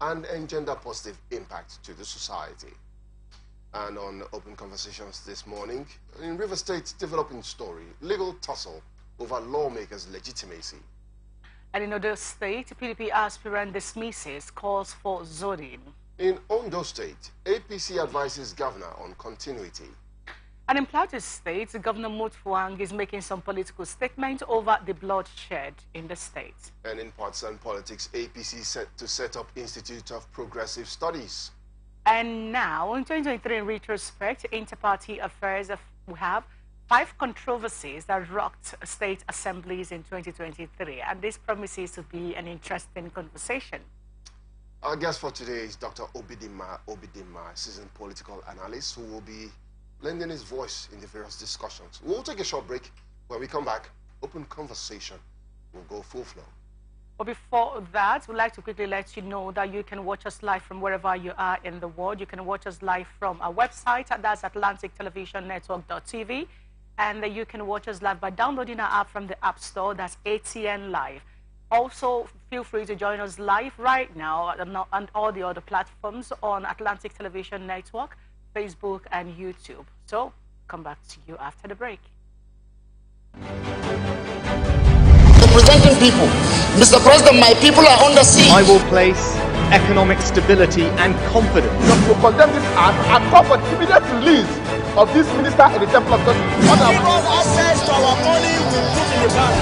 and engender positive impact to the society. And on Open Conversations this morning, in River State's developing story, legal tussle over lawmakers' legitimacy. And in Ondo State, PDP aspirant dismisses calls for zoning. In Ondo State, APC advises governor on continuity. And in Plateau State, Governor Mutfwang is making some political statement over the bloodshed in the state. And in partisan politics, APC set to set up Institute of Progressive Studies. And now, in 2023, in retrospect, inter-party affairs, we have 5 controversies that rocked state assemblies in 2023. And this promises to be an interesting conversation. Our guest for today is Dr. Obidima, seasoned political analyst, who will be lending his voice in the various discussions. We'll take a short break. When we come back, Open Conversation will go full flow. But before that, we'd like to quickly let you know that you can watch us live from wherever you are in the world. You can watch us live from our website, that's AtlanticTelevisionNetwork.tv. And you can watch us live by downloading our app from the App Store, that's ATN Live. Also, feel free to join us live right now on all the other platforms on Atlantic Television Network, Facebook, and YouTube. So, come back to you after the break. Representing people. Mr. President, my people are under siege. I will place economic stability and confidence. To condemn this act and call for the immediate release of this minister in the Temple of Justice. Access to our money we put in the bank.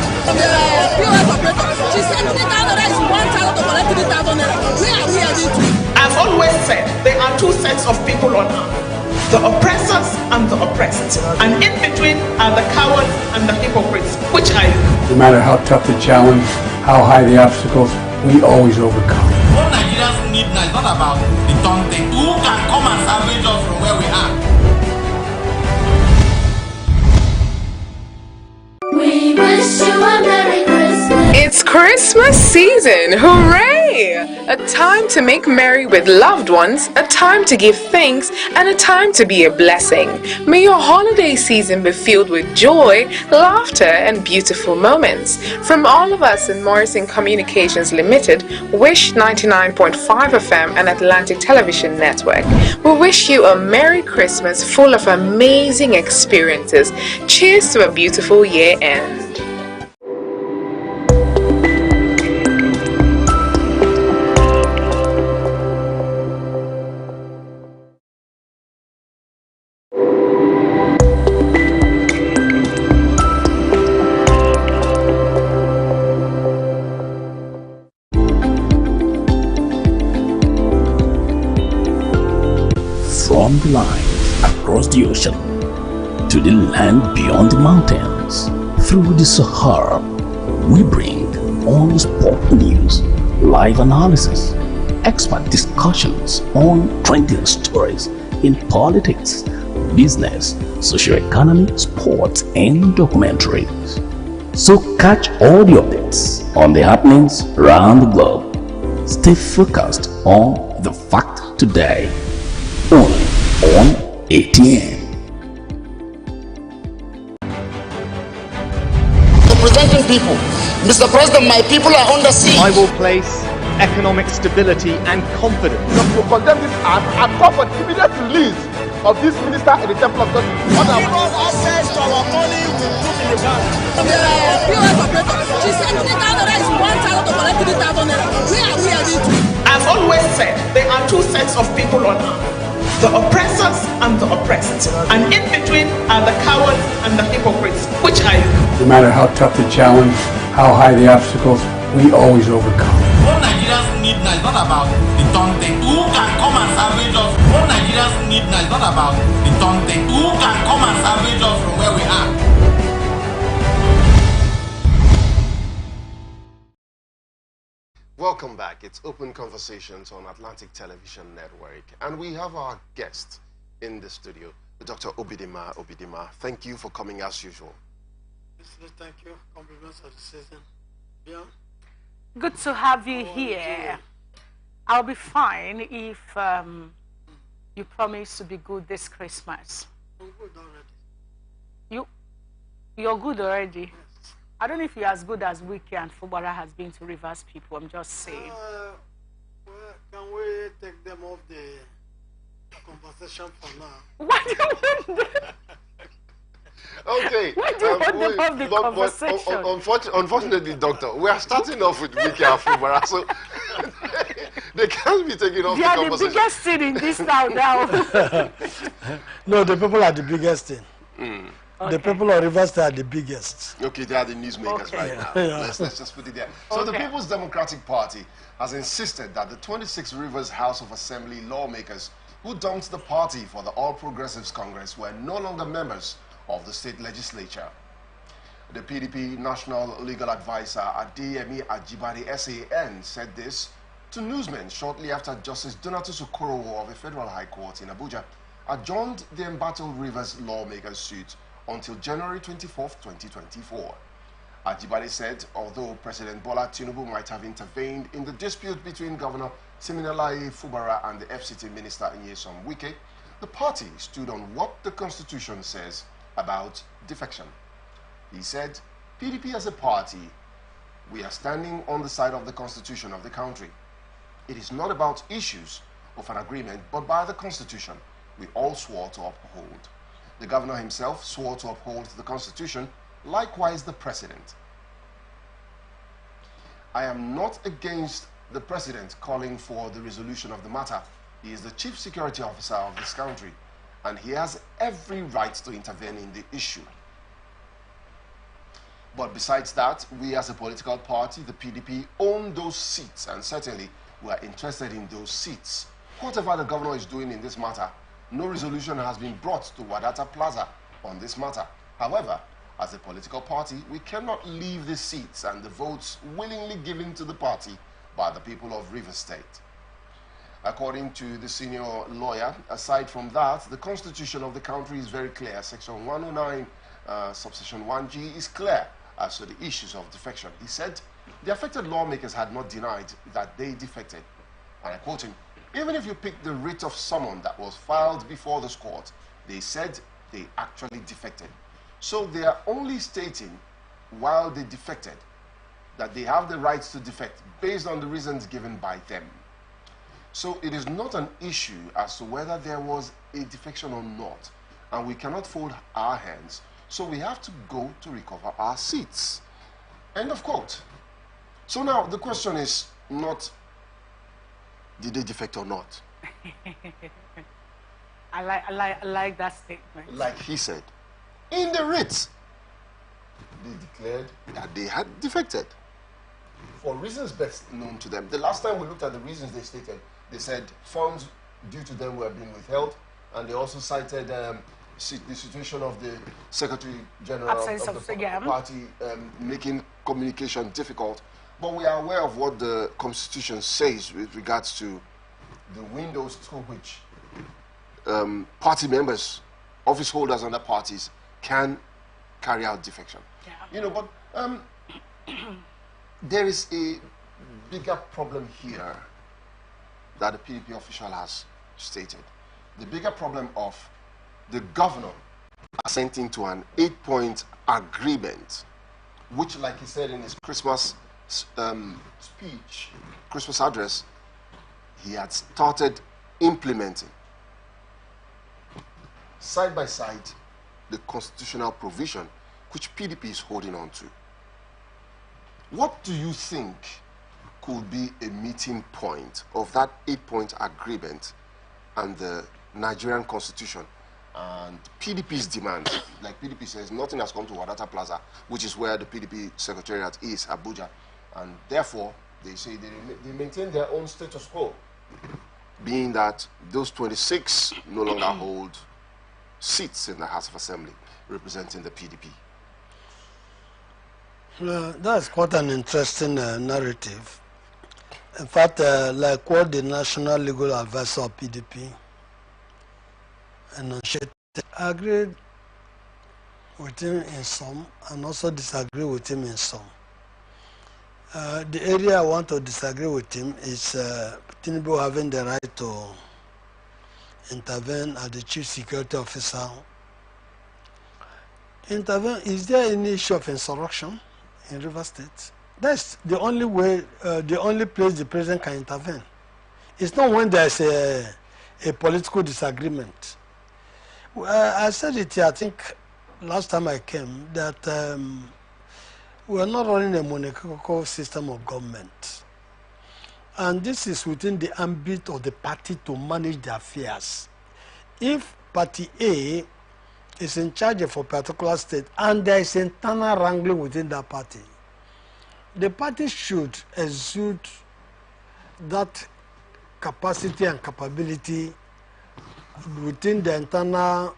POS operator, she said $3,000 is 1,000 to collect $3,000. Where are we heading to? I've always said there are 2 sets of people on earth. The oppressors and the oppressed. And in between are the cowards and the hypocrites. Which are you? No matter how tough the challenge, how high the obstacles, we always overcome. What Nigerians need now is not about the taunting. Who can come and salvage us from where we are? We wish you a Merry Christmas. It's Christmas season, hooray! A time to make merry with loved ones, a time to give thanks, and a time to be a blessing. May your holiday season be filled with joy, laughter, and beautiful moments. From all of us in Morrison Communications Limited, Wish 99.5 FM and Atlantic Television Network, we wish you a Merry Christmas full of amazing experiences. Cheers to a beautiful year end. From the line across the ocean to the land beyond the mountains, through the Sahara, we bring on-the-spot news, live analysis, expert discussions on trending stories in politics, business, socio-economy, sports, and documentaries. So catch all the updates on the happenings around the globe. Stay focused on the fact today. Only on ATN. Representing people. Mr. President, my people are under siege. I will place economic stability and confidence. To condemn this act and call for the immediate release of this minister in the Temple of Justice. Access to our money we put in the bank. POS operator, she said $3,000 is 1,000 to collect $3,000. Where are we heading to? I've always said there are 2 sets of people on earth. The oppressors and the oppressed. And in between are the cowards and the hypocrites. Which are you? No matter how tough the challenge, how high the obstacles, we always overcome. What Nigerians need now is not about the taunting. Who can come and salvage us? What Nigerians need now is not about the taunting. Who can come and salvage us from where we are? Welcome back. It's Open Conversations on Atlantic Television Network. And we have our guest in the studio, Dr. Obidima. Thank you for coming as usual. Thank you. Compliments of the season. Yeah. Good to have you here. I'll be fine if you promise to be good this Christmas. I'm good already. You're good already? Yes. I don't know if you're as good as Wiki and Fubara has been to reverse people. I'm just saying. Well, can them off the conversation for now. Why do you want them? Okay. Why do you want them off the conversation? Unfortunately, Doctor, we are starting off with Wiki Afubara, so they can't be taken off the conversation. They are the biggest thing in this town now. No, the people are the biggest thing. Okay. The people of Rivers State are the biggest. Okay, they are the newsmakers right now. Let's just put it there. So the People's Democratic Party has insisted that the 26 Rivers House of Assembly lawmakers who dumped the party for the All Progressives Congress were no longer members of the state legislature. The PDP National Legal Advisor Adeyemi Ajibade SAN said this to newsmen shortly after Justice Donatus Okorowo of the Federal High Court in Abuja adjourned the embattled Rivers lawmakers' suit until January 24th, 2024. Ajibade said, although President Bola Tinubu might have intervened in the dispute between Governor Siminalayi Fubara and the FCT Minister Nyesom Wike, the party stood on what the Constitution says about defection. He said, PDP as a party, we are standing on the side of the Constitution of the country. It is not about issues of an agreement, but by the Constitution we all swore to uphold. The governor himself swore to uphold the Constitution, likewise the president. I am not against the president calling for the resolution of the matter. He is the chief security officer of this country, and he has every right to intervene in the issue. But besides that, we as a political party, the PDP, own those seats, and certainly we are interested in those seats. Whatever the governor is doing in this matter, no resolution has been brought to Wadata Plaza on this matter. However, as a political party, we cannot leave the seats and the votes willingly given to the party by the people of Rivers State. According to the senior lawyer, aside from that, the constitution of the country is very clear. Section 109, subsection 1G is clear as to the issues of defection. He said the affected lawmakers had not denied that they defected. And I quote him, even if you pick the writ of summon that was filed before this court, they said they actually defected. So they are only stating, while they defected, that they have the rights to defect based on the reasons given by them. So it is not an issue as to whether there was a defection or not, and we cannot fold our hands, so we have to go to recover our seats. End of quote. So now the question is not, did they defect or not? I like that statement. Like he said, in the writ, they declared that they had defected for reasons best known to them. The last time we looked at the reasons they stated, they said funds due to them were being withheld, and they also cited the situation of the Secretary General of the party making communication difficult. But we are aware of what the Constitution says with regards to the windows through which party members, office holders and the parties can carry out defection. Yeah. You know, but there is a bigger problem here that the PDP official has stated. The bigger problem of the governor assenting to an 8-point agreement, which, like he said in his Christmas speech, Christmas address, he had started implementing. Side by side, the constitutional provision which PDP is holding on to. What do you think could be a meeting point of that 8-point agreement and the Nigerian constitution and PDP's demand? Like PDP says, nothing has come to Wadata Plaza, which is where the PDP secretariat is, Abuja, and therefore they say they maintain their own status quo, being that those 26 no longer hold seats in the House of Assembly representing the PDP. That's quite an interesting narrative. In fact, like what the National Legal Advisor of PDP enunciated, I agreed with him in some and also disagree with him in some. The area I want to disagree with him is Tinubu having the right to intervene as the chief security officer. Intervene, is there any issue of insurrection in Rivers State? That's the only way, the only place the president can intervene. It's not when there's a political disagreement. I said it here, I think last time I came, that we are not running a monarchical system of government. And this is within the ambit of the party to manage their affairs. If Party A is in charge of a particular state and there is internal wrangling within that party, the party should exude that capacity and capability within the internal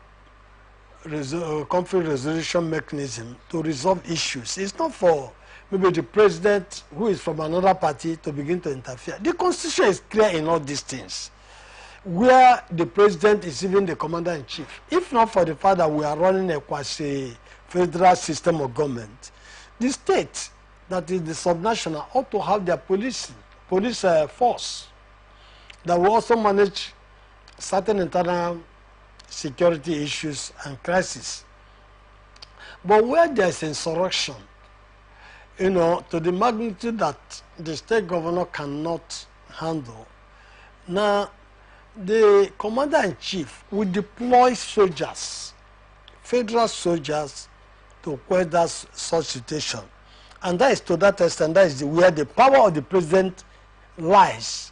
conflict resolution mechanism to resolve issues. It's not for maybe the president who is from another party to begin to interfere. The constitution is clear in all these things, where the president is even the commander-in-chief. If not for the fact that we are running a quasi-federal system of government, the state that is the subnational ought to have their police force that will also manage certain internal security issues and crises. But where there is insurrection, to the magnitude that the state governor cannot handle, now the commander-in-chief will deploy soldiers, federal soldiers, to quell that such situation. And that is to that extent, that is where the power of the president lies.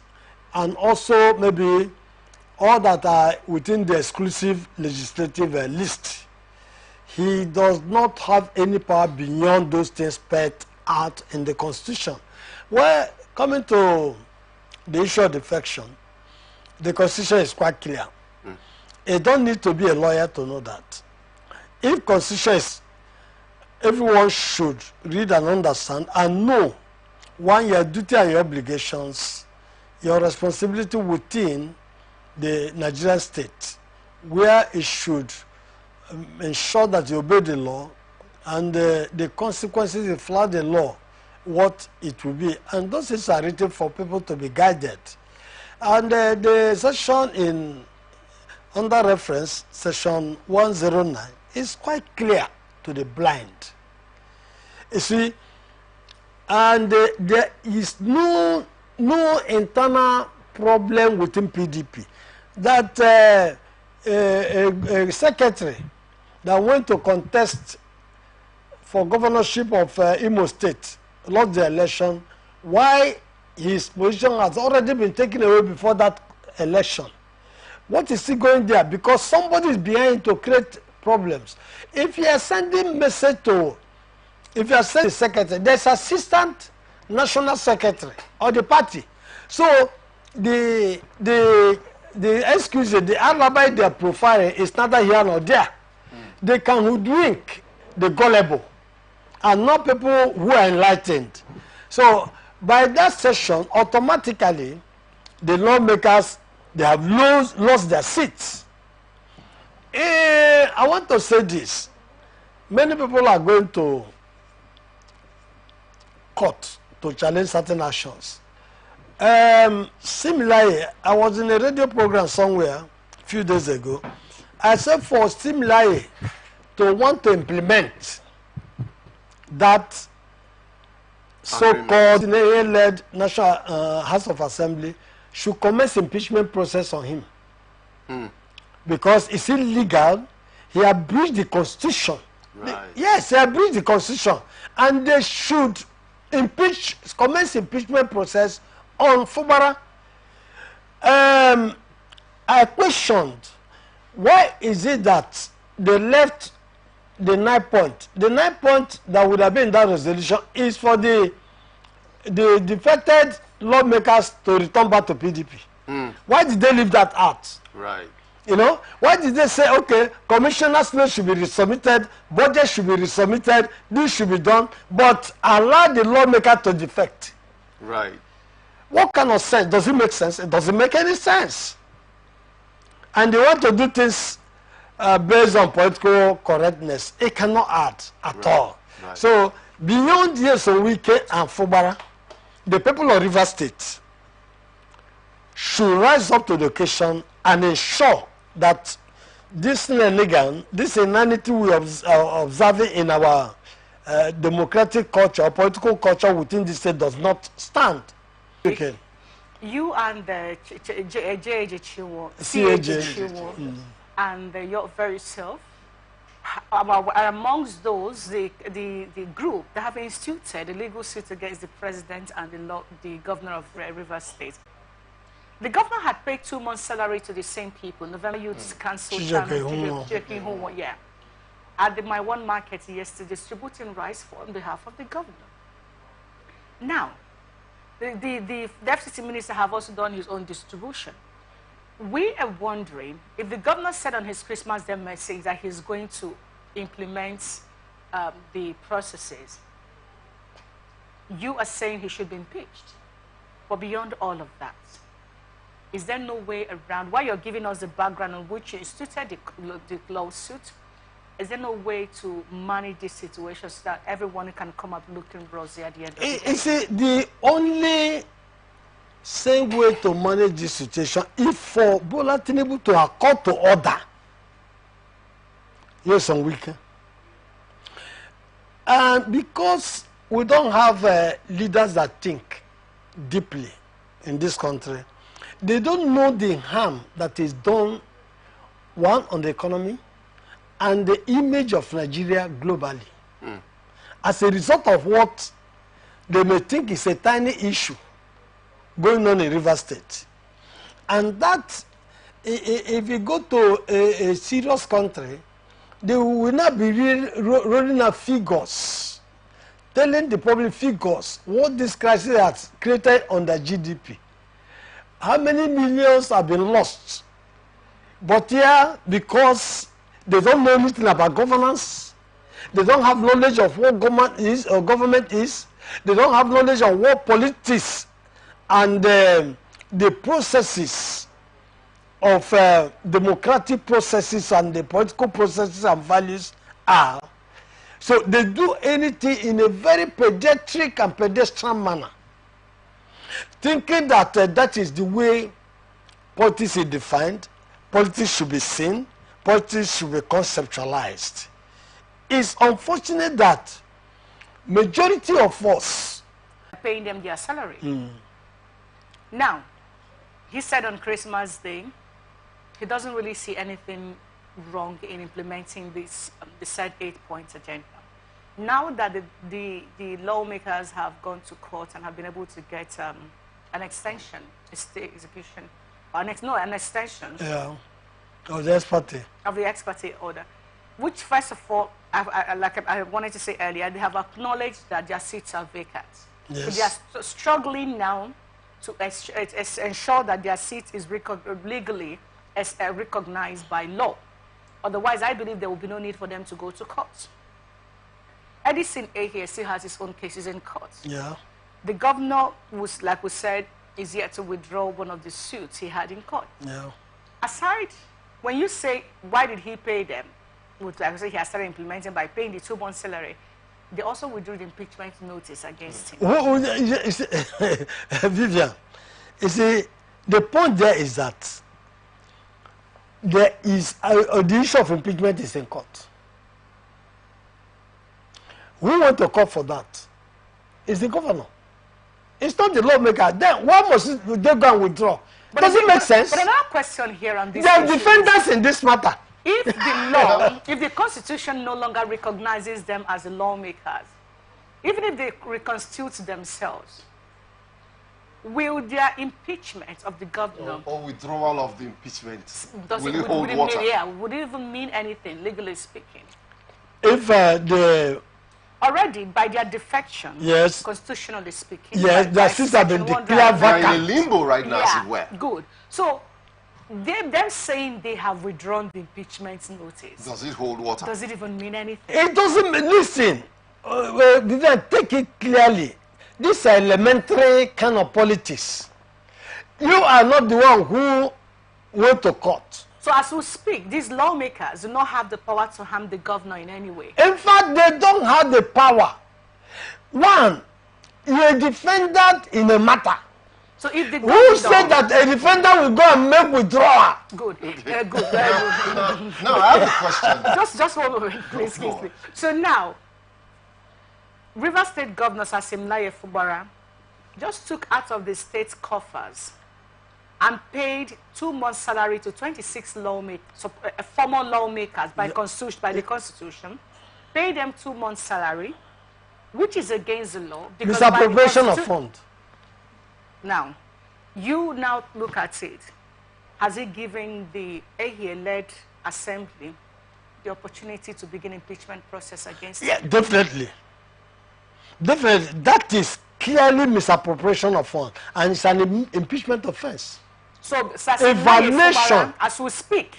And also maybe all that are within the exclusive legislative list. He does not have any power beyond those things spelled out in the Constitution. Well, coming to the issue of defection, the Constitution is quite clear. You don't need to be a lawyer to know that. If Constitution is, everyone should read and understand and know, one, your duty and your obligations, your responsibility within the Nigerian state, where it should ensure that you obey the law, and the consequences if you flout the law, what it will be. And those things are written for people to be guided. And the section under reference, section 109, is quite clear to the blind. You see, and there is no internal problem within PDP. That a secretary that went to contest for governorship of Imo State lost the election, why his position has already been taken away before that election. What is he going there? Because somebody is behind to create problems. If you are sending message to, if you are sending the secretary, there's assistant national secretary of the party. So the excuse, the alibi they are profiling is neither here nor there. They can hoodwink the gullible and not people who are enlightened. So by that session, automatically, the lawmakers, they have lost their seats. I want to say this. Many people are going to court to challenge certain actions. Similarly, I was in a radio program somewhere a few days ago. I said for similarly to want to implement that so-called led National House of Assembly should commence impeachment process on him. Because it's illegal. He has breached the Constitution. Right. Yes, he has breached the Constitution. And they should commence impeachment process on Fubara. I questioned, why is it that they left the 9 point? The 9 point that would have been in that resolution is for the defected lawmakers to return back to PDP. Why did they leave that out? Right. Why did they say, okay, commissioners' notes should be resubmitted, budget should be resubmitted, this should be done, but allow the lawmaker to defect? Right. What kind of sense? Does it make sense? It doesn't make any sense. And they want to do things based on political correctness. It cannot add at all. Right. So, beyond Wike and Fubara, the people of River State should rise up to the occasion and ensure that this inanity we are observing in our democratic culture, political culture within the state does not stand. Okay. You and the CAG and your very self are amongst those the group that have instituted a legal suit against the president and the governor of Rivers State. The governor had paid 2 months' salary to the same people. November Youth Council yeah, at the My One Market yesterday, distributing rice on behalf of the governor. Now, the FCC minister have also done his own distribution. We are wondering if the governor said on his Christmas Day message that he's going to implement the processes. You are saying he should be impeached. But beyond all of that, is there no way around, while you're giving us the background on which you instituted the lawsuit, is there no way to manage this situation so that everyone can come up looking rosy at the end of the day? You see, the only same way to manage this situation is for Bola Tinubu to accord to order. Yes, on weekend. And because we don't have leaders that think deeply in this country, they don't know the harm that is done, one, on the economy and the image of Nigeria globally. As a result of what they may think is a tiny issue going on in Rivers State. And that, if you go to a serious country, they will not be rolling out figures, telling the public figures what this crisis has created on the GDP. How many millions have been lost? But here, because they don't know anything about governance, they don't have knowledge of what government is, they don't have knowledge of what politics and the processes of democratic processes and the political processes and values are. So they do anything in a very pediatric and pedestrian manner, thinking that that is the way politics is defined, politics should be seen, politics should be conceptualized. It's unfortunate that majority of us paying them their salary. Now, he said on Christmas Day, he doesn't really see anything wrong in implementing this the said 8-point agenda. Now that the lawmakers have gone to court and have been able to get an extension, a state execution, or an extension of the ex parte. Of the ex parte order, which first of all, like I wanted to say earlier, they have acknowledged that their seats are vacant. Yes. So they are struggling now to ensure that their seat is legally recognized by law. Otherwise, I believe there will be no need for them to go to court. Edison A here still has his own cases in court. Yeah. The governor, was, like we said, is yet to withdraw one of the suits he had in court. Yeah. Aside, when you say, why did he pay them? Like I said, he has started implementing by paying the 2-month salary. They also withdrew the impeachment notice against him. Vivian, you see, the point there is that there is the issue of impeachment is in court. We want to call for that. It's the governor. It's not the lawmaker. Then why must they go and withdraw? But does it make sense? But another question here on this. They are defendants in this matter. If the law, if the Constitution no longer recognizes them as the lawmakers, even if they reconstitute themselves, will their impeachment of the governor or withdrawal of the impeachment would it even mean anything, legally speaking? If already by their defection, yes, constitutionally speaking, yes, their seats have been declared vacant. In limbo right now, as it were. Good. So them saying they have withdrawn the impeachment notice. Does it hold water? Does it even mean anything? It doesn't mean, listen, Vivian, take it clearly. This is elementary kind of politics. You are not the one who went to court. So as we speak, these lawmakers do not have the power to harm the governor in any way. In fact, they don't have the power. One, you're a defendant in a matter. So if the who said that a defendant will go and make withdrawal? Good. Good. No, I have a question. Just one moment, please. So now, River State Governor Sasim Laye Fubara just took out of the state's coffers and paid 2 months' salary to 26 former lawmakers by the Constitution, paid them 2 months' salary, which is against the law. Misappropriation of funds. Now, you now look at it. Has it given the AHIA-led assembly the opportunity to begin impeachment process against him? Definitely. Definitely. That is clearly misappropriation of funds, and it's an impeachment offense. So, evaluation, as we speak,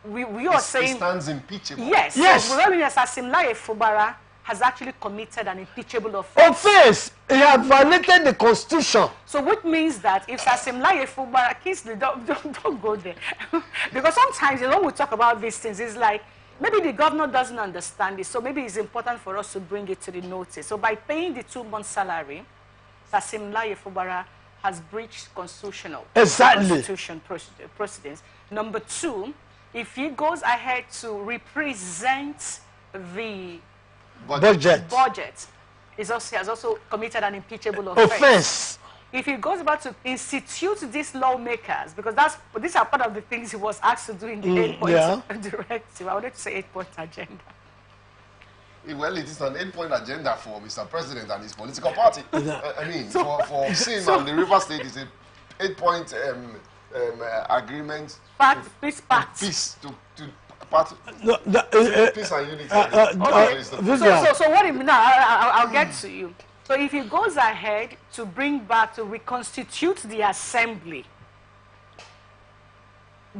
we are saying... It stands impeachable. Yes. Yes. So, Sasimlaye Fubara has actually committed an impeachable offense. Offense! He has violated the Constitution. So, which means that if Sasimlaye Fubara, don't go there. Because sometimes, when we talk about these things, it's like, maybe the governor doesn't understand it, so maybe it's important for us to bring it to the notice. So, by paying the 2 months' salary, Sasimlaye Fubara has breached constitutional constitution precedents. Number 2, if he goes ahead to represent the budget he has also committed an impeachable offense. If he goes about to institute these lawmakers, because these are part of the things he was asked to do in the 8-point directive. I wanted to say 8-point agenda. Well, it is an 8-point agenda for Mr. President and his political party. I mean, for Sim and the River State, it's an 8-point agreement. Peace pact. Peace to peace and unity. So what if now? I'll get to you. So if he goes ahead to bring back to reconstitute the assembly,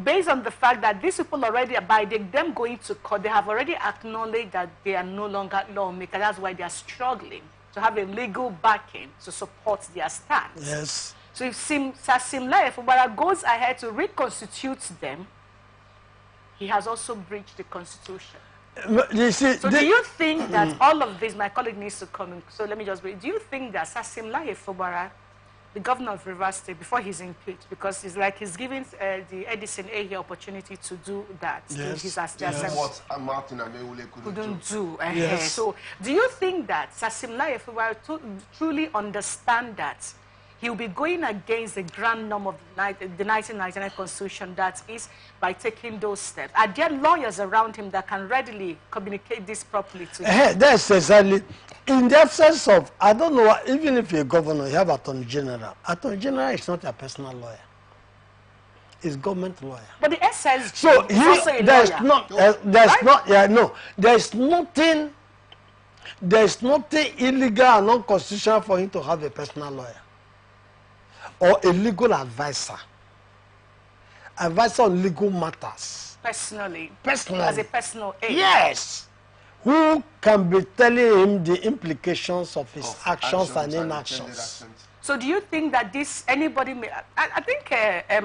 based on the fact that these people already, by them going to court, they have already acknowledged that they are no longer lawmakers. That's why they are struggling to have a legal backing to support their stance. Yes. So if Sasimlaye Fubara goes ahead to reconstitute them, he has also breached the Constitution. You see, so do you think that all of this, my colleague needs to come in, so let me just wait. Do you think that Sasimlaye Fubara, the governor of Rivers State, before he's impeached, because it's like he's giving the Edison AHIA opportunity to do that. Yes. What Martin Amewule couldn't do. Yes. So do you think that Sasimlaye Fubara truly understand that he'll be going against the grand norm of the 1999 Constitution, that is by taking those steps? Are there lawyers around him that can readily communicate this properly to him? That's exactly. In the absence of, I don't know, even if you're a governor, you have Attorney General. Attorney General is not a personal lawyer. It's government lawyer. But the SSG is also a lawyer. There's nothing illegal and unconstitutional for him to have a personal lawyer or a legal advisor on legal matters. Personally. Personally. As a personal aid. Yes. Who can be telling him the implications of his actions and inactions. So do you think that anybody may, I think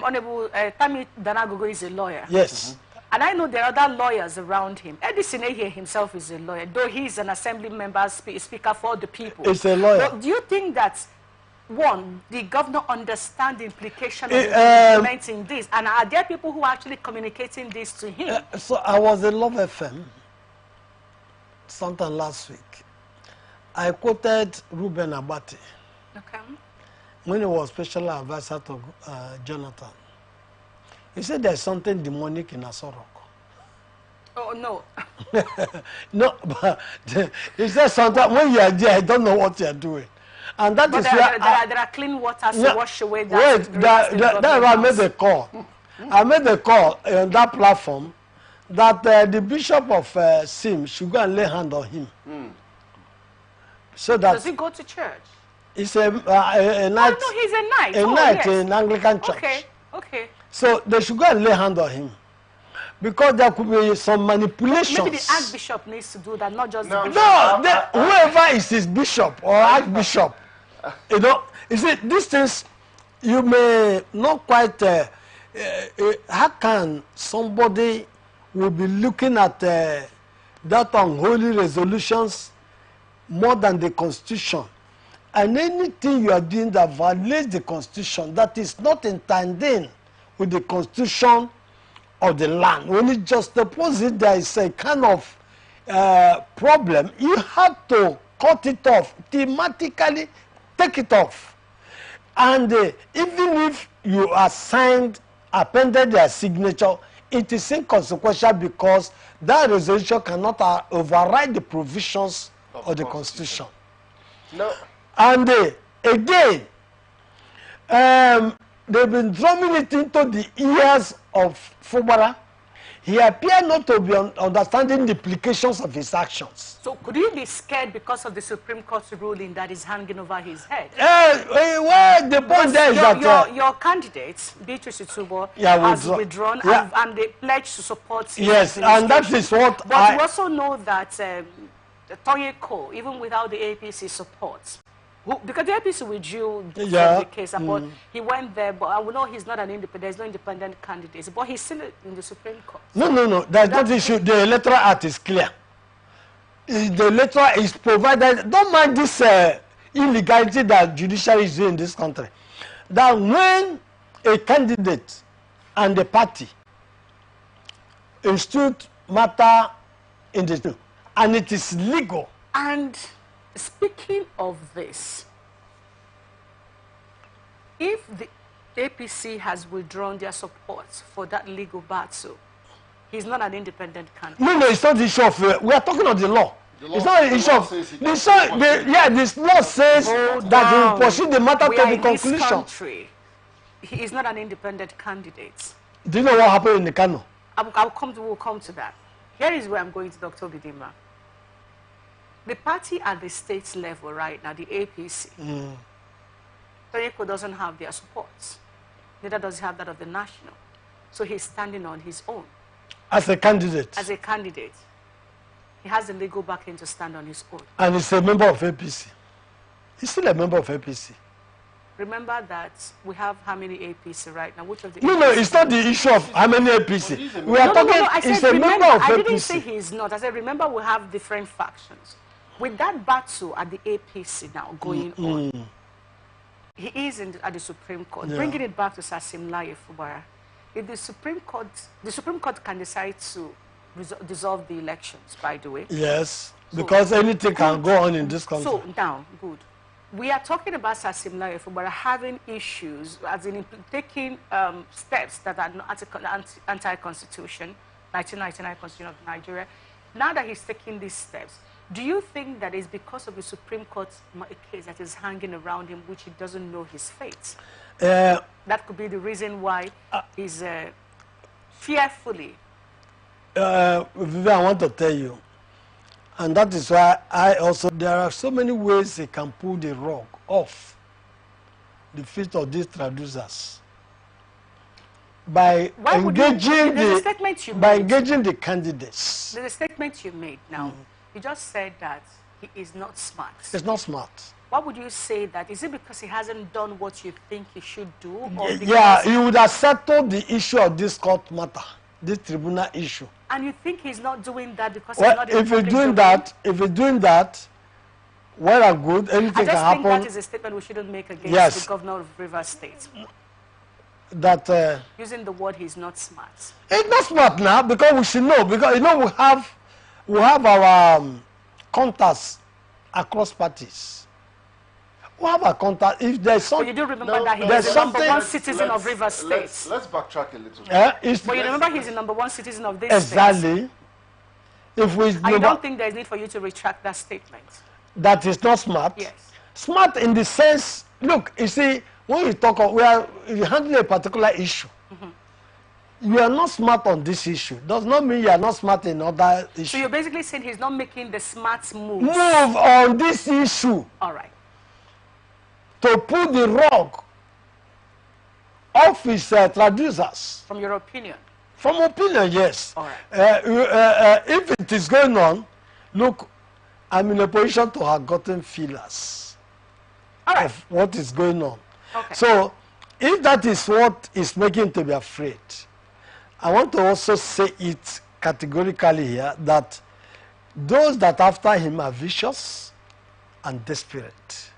Honorable Tami Danagogo is a lawyer. Yes. And I know there are other lawyers around him. Edison here himself is a lawyer, though he is an assembly member, speaker for the people. He's a lawyer. But do you think that, one, the governor understands the implication of implementing this? And are there people who are actually communicating this to him? So I was in Love FM sometime last week. I quoted Ruben Abati. Okay. When he was special advisor to Jonathan. He said there's something demonic in Asorok. Oh, no. No, but he said sometimes when you are there, I don't know what you are doing. And that is where there are clean waters to wash away that. Wait, that's why I made the call. I made the call on that platform that the bishop of Sim should go and lay hand on him. So that does he go to church? It's a night. Oh, no, he's a knight. A knight in Anglican church. Okay, okay. So they should go and lay hand on him. Because there could be some manipulations. Maybe the archbishop needs to do that, not just the bishop. No, whoever is his bishop or archbishop, you see, these things, you may not quite, how can somebody will be looking at that unholy resolutions more than the Constitution? And anything you are doing that violates the Constitution, that is not in tandem with the Constitution of the land, when it just opposite, there is a kind of problem, you have to cut it off thematically, take it off. And even if you appended their signature, it is inconsequential because that resolution cannot override the provisions of the Constitution. No. And again, they've been drumming it into the ears of Fubara. He appeared not to be understanding the implications of his actions. So could he be scared because of the Supreme Court's ruling that is hanging over his head? Well, the point there is that... your candidate, Beatrice Itubo, yeah, has withdrawn yeah. and they pledged to support him. Yes, and that is what But we also know that Toye Ko, even without the APC support, because the APC withdrew from the case, but he went there, but I will know he's not an independent, there's no independent candidate, but he's still in the Supreme Court. No, there's no issue. The electoral act is clear. The electoral is provided. Don't mind this illegality that judiciary is doing in this country. That when a candidate and the party institute matter in the and it is legal. And speaking of this, if the APC has withdrawn their support for that legal battle, he's not an independent candidate. No, it's not the issue of... we are talking of the law. It's not an issue of... this law says that he will pursue the matter to the conclusion. This country, he is not an independent candidate. Do you know what happened in the Kano? We'll come to that. Here is where I'm going to, Dr. Bidima. The party at the state level right now, the APC, Toreko doesn't have their support. Neither does he have that of the national. So he's standing on his own. As a candidate? As a candidate. He has the legal backing to stand on his own. And he's a member of APC. He's still a member of APC. Remember that we have how many APC right now? Which of the No, it's not the issue of how many APC. We are talking, he's a member of APC. I didn't say he's not. I said, remember, we have different factions. With that battle at the APC now going on, he is at the Supreme Court. Bringing it back to Sasimlaye Fubara, if the Supreme Court can decide to dissolve the elections, by the way. Yes, because anything can go on in this country. So now, good. We are talking about Sasimlaye Fubara having issues, as in taking steps that are not anti-constitution, 1999 Constitution of Nigeria. Now that he's taking these steps, do you think that it's because of the Supreme Court case that is hanging around him, which he doesn't know his fate? That could be the reason why he's fearfully. Vivian, I want to tell you, and that is why there are so many ways he can pull the rug off the feet of these traducers. By engaging the candidates. There's a statement you made now. You just said that he is not smart. He's not smart. What would you say that? Is it because he hasn't done what you think he should do? Or yeah, he would have settled the issue of this court matter, this tribunal issue. And you think he's not doing that because well, he's not if he's doing that, well and good, anything can happen. I just think that is a statement we shouldn't make against the governor of Rivers State. That using the word he's not smart. He's not smart now because we should know, because you know we have our contacts across parties. We have our contact. If there's something, but you do remember that he is the number one citizen of Rivers State. Let's backtrack a little bit. But you remember he's the number one citizen of this state. Exactly. I don't think there's need for you to retract that statement. That is not smart. Yes. Smart in the sense, look, you see, when we talk of, we are handling a particular issue. You are not smart on this issue. Does not mean you are not smart in other issues. So you're basically saying he's not making the smart moves. Move on this issue. All right. To pull the rug off his traducers. From your opinion? From opinion, yes. All right. If it is going on, look, I'm in a position to have gotten feelers of what is going on. Okay. So, if that is what is making him to be afraid, I want to also say it categorically here that those that after him are vicious and desperate.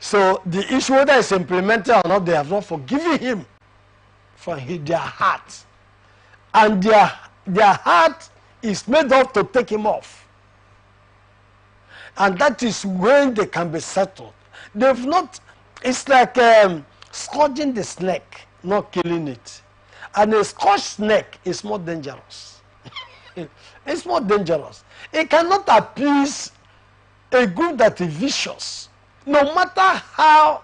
So the issue whether it's implemented or not, they have not forgiven him for their heart. And their heart is made up to take him off. And that is when they can be settled. They've not. It's like scourging the snake, not killing it. And a scourged snake is more dangerous. It's more dangerous. It cannot appease a group that is vicious. No matter how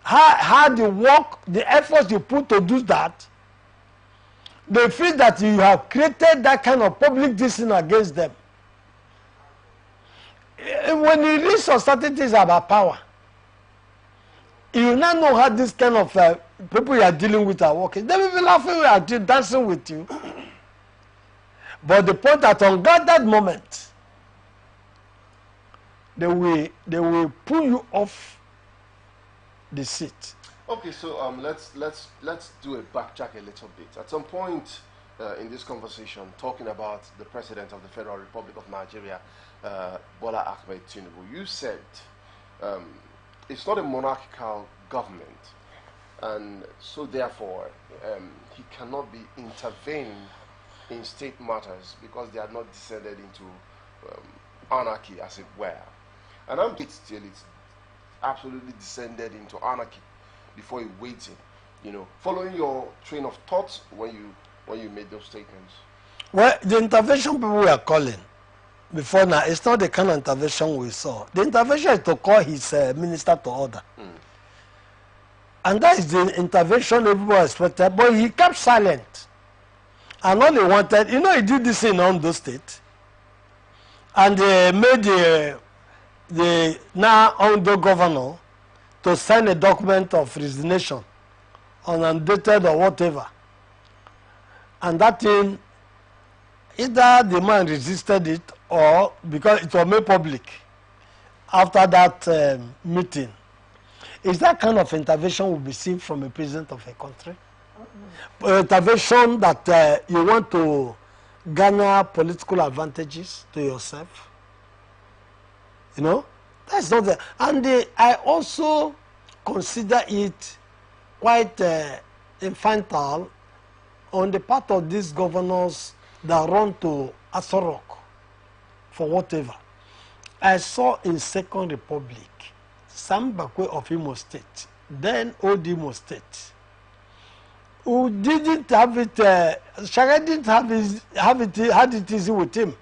the work, the efforts you put to do that, they feel that you have created that kind of public dissent against them. When you reach uncertainties about power, you now know how this kind of people you are dealing with are working. They will be laughing at you, dancing with you. But the point at unguarded moment, they will pull you off the seat. Okay, so let's do a backtrack a little bit. At some point in this conversation, talking about the President of the Federal Republic of Nigeria, Bola Ahmed Tinubu, you said it's not a monarchical government, and so therefore he cannot be intervening in state matters because they are not descended into anarchy, as it were. And I'm still it's absolutely descended into anarchy before you waiting, following your train of thoughts when you made those statements. Well, the intervention people were calling before now, it's not the kind of intervention we saw. The intervention is to call his minister to order. And that is the intervention everyone expected, but he kept silent. And all he wanted, he did this in Ondo State. And they made the now Ondo governor to sign a document of resignation, undated or whatever. And that thing, either the man resisted it or because it was made public after that meeting. Is that kind of intervention will be seen from a president of a country? Intervention that you want to garner political advantages to yourself? That's not there. And I also consider it quite infantile on the part of these governors that run to Aso Rock for whatever. I saw in Second Republic, Sam Bakwe of Imo State, then Old Imo State, who didn't have it, Shagari didn't had it easy with him.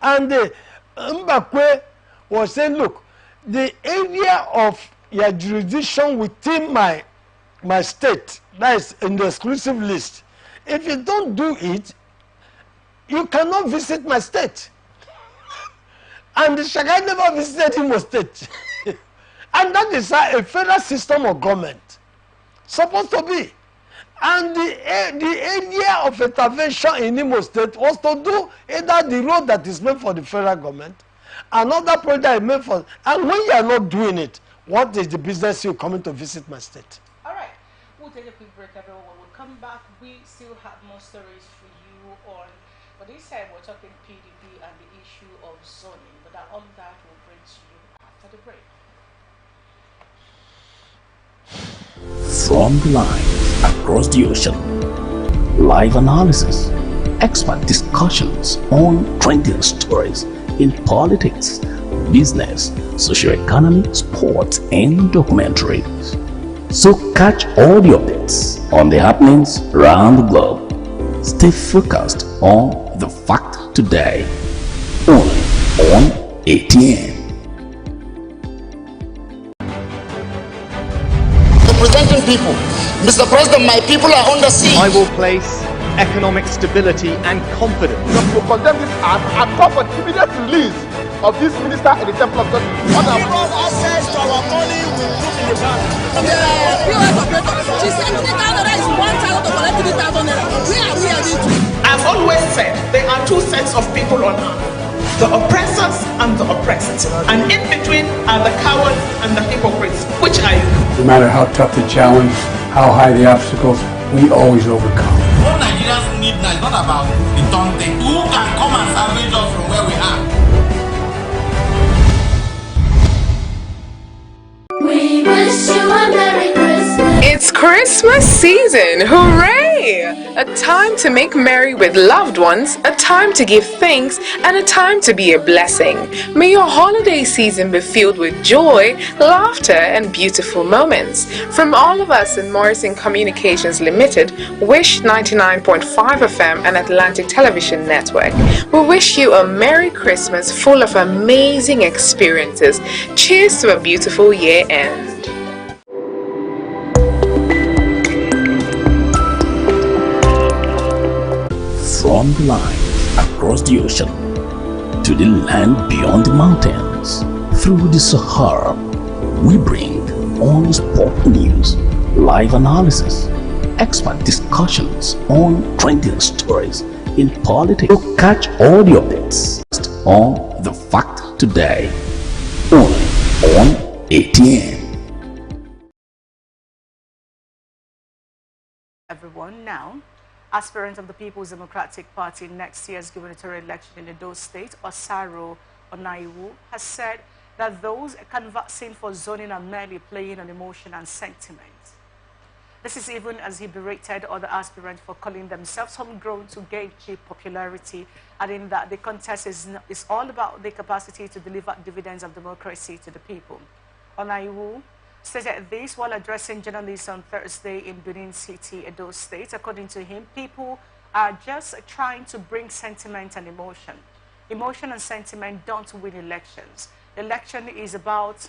And Mbakwe was saying, look, the area of your jurisdiction within my state, that is in the exclusive list, if you don't do it, you cannot visit my state. And the Shagari never visited Imo State. And that is how a federal system of government supposed to be. And the area of intervention in Imo State was to do either the road that is meant for the federal government, another project that is meant for, and when you are not doing it, what is the business you coming to visit my state? All right, we'll take a quick break, everyone. When we come back, we still have more stories for you on, but this time we're talking PDP and the issue of zoning, but all that will bring to you after the break. From the line across the ocean, live analysis, expert discussions on trending stories in politics, business, socio-economy, sports, and documentaries. So catch all the updates on the happenings around the globe. Stay focused on the fact today, only on ATN. Representing people. Mr. President, my people are under siege. I will place economic stability and confidence. To condemn this act and call for immediate release of this minister in the Temple of God. Give us access to our money we put in the bank. POS operator, she said 3,000 naira is 1,000 to collect 3,000 naira. Where are we heading to? I've always said there are two sets of people on earth, the oppressors and the oppressed. And in between are the cowards and the hypocrites. Which are you? No matter how tough the challenge, how high the obstacles, we always overcome. What Nigerians need now is not about the Tonte. Who can come and salvage us from where we are? We wish you a Merry Christmas. It's Christmas season, hooray! hooray! A time to make merry with loved ones, a time to give thanks, and a time to be a blessing. May your holiday season be filled with joy, laughter, and beautiful moments. From all of us in Morrison Communications Limited, Wish 99.5 FM and Atlantic Television Network, we wish you a Merry Christmas full of amazing experiences. Cheers to a beautiful year end. From the line across the ocean to the land beyond the mountains, through the Sahara, we bring all the sport news, live analysis, expert discussions on trending stories in politics. So catch all the updates on The Fact Today, only on ATN. Everyone now. Aspirant of the People's Democratic Party next year's gubernatorial election in Edo State, Osaro Onaiwu, has said that those canvassing for zoning are merely playing on emotion and sentiment. This is even as he berated other aspirants for calling themselves homegrown to gain cheap popularity, adding that the contest is all about the capacity to deliver dividends of democracy to the people. Onaiwu stated this while addressing journalists on Thursday in Benin City, Edo State. According to him, people are just trying to bring sentiment and emotion. Emotion and sentiment don't win elections. Election is about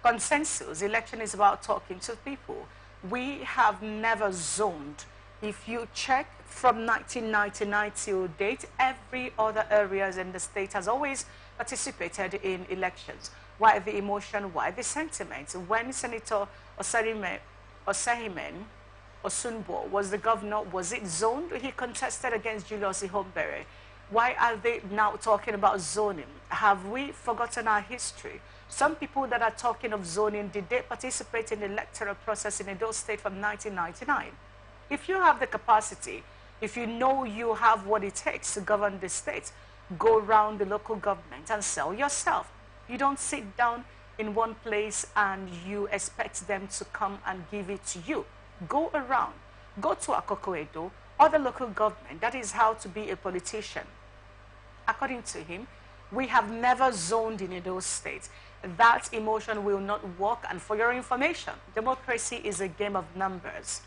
consensus. Election is about talking to people. We have never zoned. If you check from 1999 till date, every other areas in the state has always participated in elections. Why the emotion? Why the sentiment? When Senator Osahimen Osunbo was the governor, was it zoned? He contested against Julius Ihombere. Why are they now talking about zoning? Have we forgotten our history? Some people that are talking of zoning, did they participate in the electoral process in Edo State from 1999? If you have the capacity, if you know you have what it takes to govern the state, go around the local government and sell yourself. You don't sit down in one place and you expect them to come and give it to you. Go around. Go to Akoko Edo or the local government. That is how to be a politician. According to him, we have never zoned in Edo State. That emotion will not work. And for your information, democracy is a game of numbers.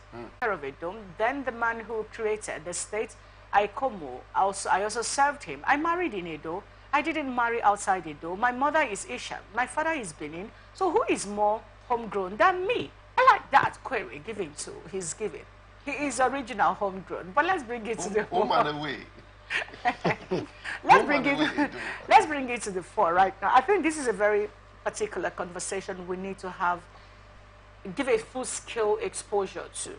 Then the man who created the state, Aikomo, I also served him. I married in Edo. I didn't marry outside Edo. My mother is Isha. My father is Benin. So who is more homegrown than me? I like that query given to his giving. He is original homegrown. But let's bring it to the fore. Let's bring it to the fore right now. I think this is a very particular conversation we need to have, give a full-scale exposure to.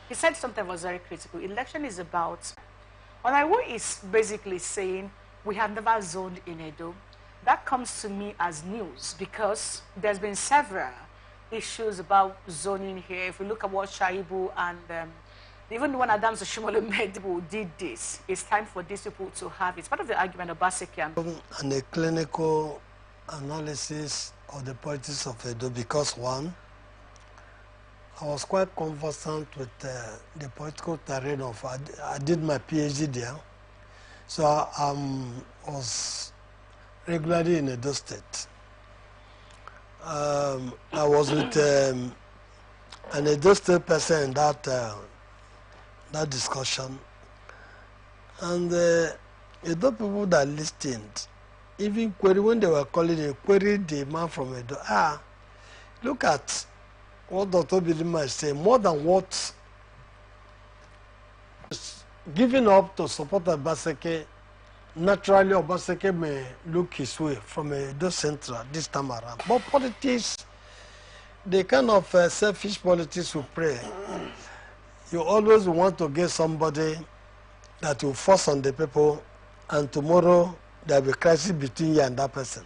He said something that was very critical. Election is about, Onaiwu is basically saying, we have never zoned in Edo. That comes to me as news because there's been several issues about zoning here. If we look at what Shaibu and even when Adams Oshimole made people did this, it's time for these people to have it. It's part of the argument of Basekian. And a clinical analysis of the politics of Edo because one, I was quite conversant with the political terrain of, I did my PhD there. So I was regularly in Edo State. I was with an Edo State person in that discussion. And Edo people that listened, even when they were calling it, queried the man from Edo. Look at what Dr. Bidima is saying, more than what giving up to support Obaseki, naturally Obaseki may look his way from Edo Central this time around. But politics, the kind of selfish politics we pray, you always want to get somebody that will force on the people, and tomorrow there will be a crisis between you and that person.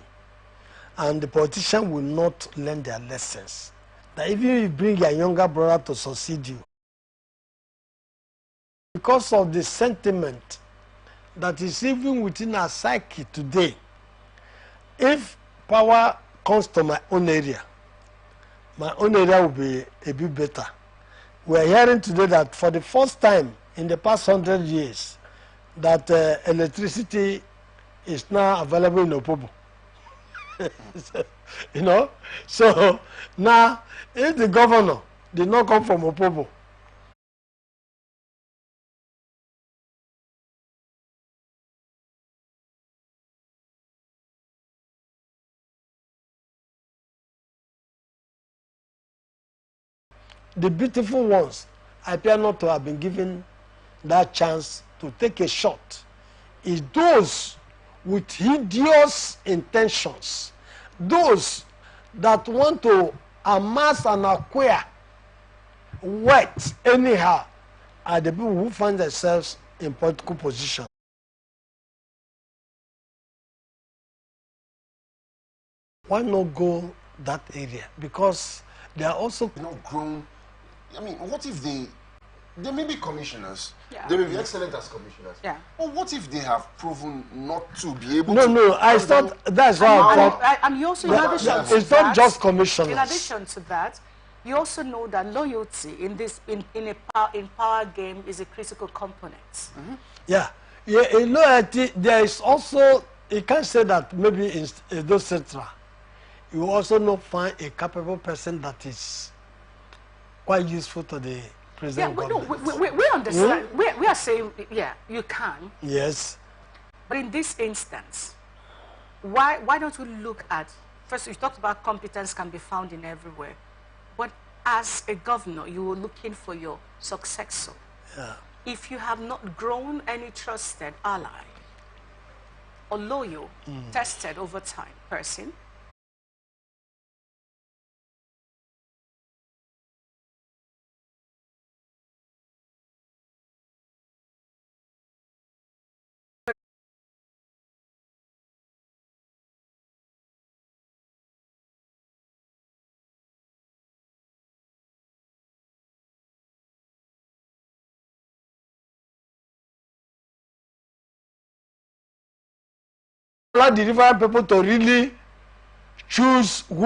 And the politician will not learn their lessons. That even if you bring your younger brother to succeed you, because of the sentiment that is even within our psyche today, if power comes to my own area will be a bit better. We are hearing today that for the first time in the past 100 years, that electricity is now available in Opobo. You know, so now if the governor did not come from Opobo, the beautiful ones appear not to have been given that chance to take a shot. Is those with hideous intentions, those that want to amass and acquire wealth anyhow, are the people who find themselves in political position. Why not go that area? Because they are also not grown. I mean, what if they may be commissioners, Yeah. they may be excellent as commissioners, Yeah. but what if they have proven not to be able no, to? No, I thought that's why I thought. And you also, in addition to it's that, not just commissioners. In addition to that, you also know that loyalty in a power game is a critical component. Yeah, loyalty. There is also, you can't say that maybe in those etc. You also not find a capable person that is quite useful to the present government. We understand. We are saying, yeah, you can. Yes. But in this instance, why don't we look at, first you talked about competence can be found in everywhere, but as a governor, you were looking for your successor. Yeah. If you have not grown any trusted ally or loyal, tested over time person, Allow the different people to really choose who